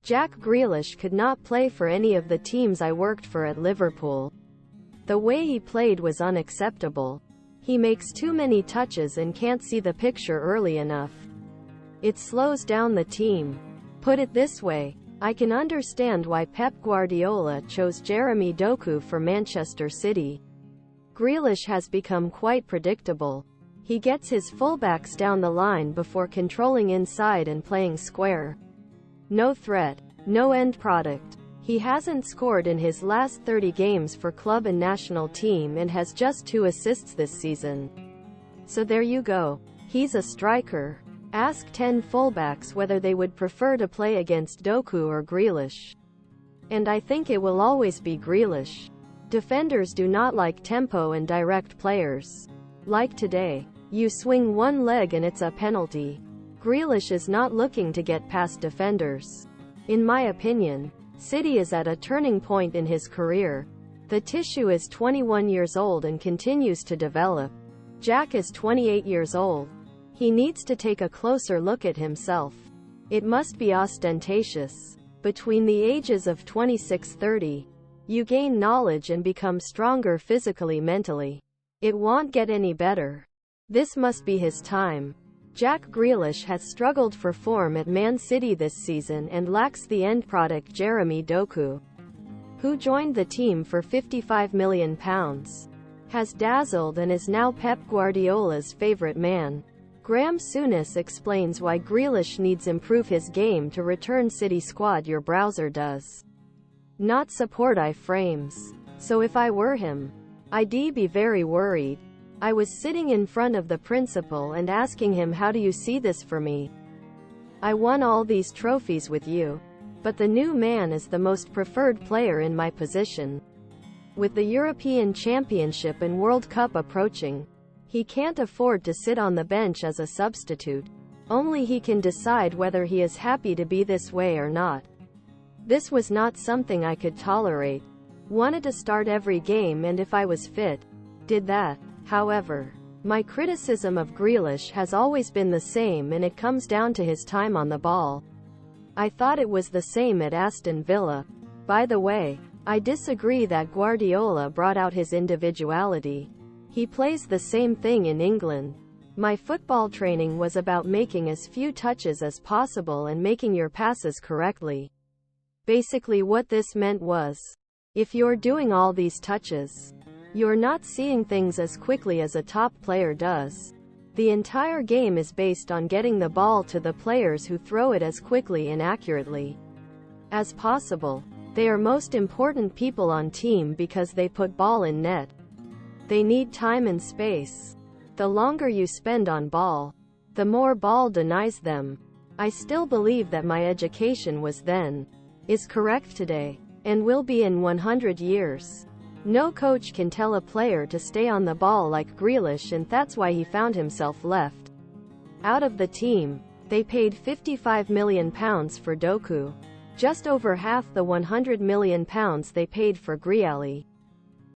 Jack Grealish could not play for any of the teams I worked for at Liverpool. The way he played was unacceptable. He makes too many touches and can't see the picture early enough. It slows down the team. Put it this way, I can understand why Pep Guardiola chose Jeremy Doku for Manchester City. Grealish has become quite predictable. He gets his fullbacks down the line before controlling inside and playing square. No threat, no end product. He hasn't scored in his last 30 games for club and national team and has just 2 assists this season. So there you go. He's a striker. Ask 10 fullbacks whether they would prefer to play against Doku or Grealish. And I think it will always be Grealish. Defenders do not like tempo and direct players. Like today. You swing one leg and it's a penalty. Grealish is not looking to get past defenders. In my opinion, City is at a turning point in his career. The tissue is 21 years old and continues to develop. Jack is 28 years old. He needs to take a closer look at himself. It must be ostentatious. Between the ages of 26-30, you gain knowledge and become stronger physically, mentally. It won't get any better. This must be his time. Jack Grealish has struggled for form at Man City this season and lacks the end product Jeremy Doku, who joined the team for £55 million, has dazzled and is now Pep Guardiola's favourite man. Graeme Souness explains why Grealish needs improve his game to return City squad. Your browser does not support iframes. So if I were him, I'd be very worried. I was sitting in front of the principal and asking him, how do you see this for me? I won all these trophies with you. But the new man is the most preferred player in my position. With the European Championship and World Cup approaching, he can't afford to sit on the bench as a substitute. Only he can decide whether he is happy to be this way or not. This was not something I could tolerate. Wanted to start every game and if I was fit, did that. However, my criticism of Grealish has always been the same and it comes down to his time on the ball. I thought it was the same at Aston Villa. By the way, I disagree that Guardiola brought out his individuality. He plays the same thing in England. My football training was about making as few touches as possible and making your passes correctly. Basically what this meant was, if you're doing all these touches, you're not seeing things as quickly as a top player does. The entire game is based on getting the ball to the players who throw it as quickly and accurately as possible. They are most important people on team because they put ball in net. They need time and space. The longer you spend on ball, the more ball denies them. I still believe that my education was then, is correct today, and will be in 100 years. No coach can tell a player to stay on the ball like Grealish, and that's why he found himself left out of the team. They paid £55 million for Doku, just over half the £100 million they paid for Greali.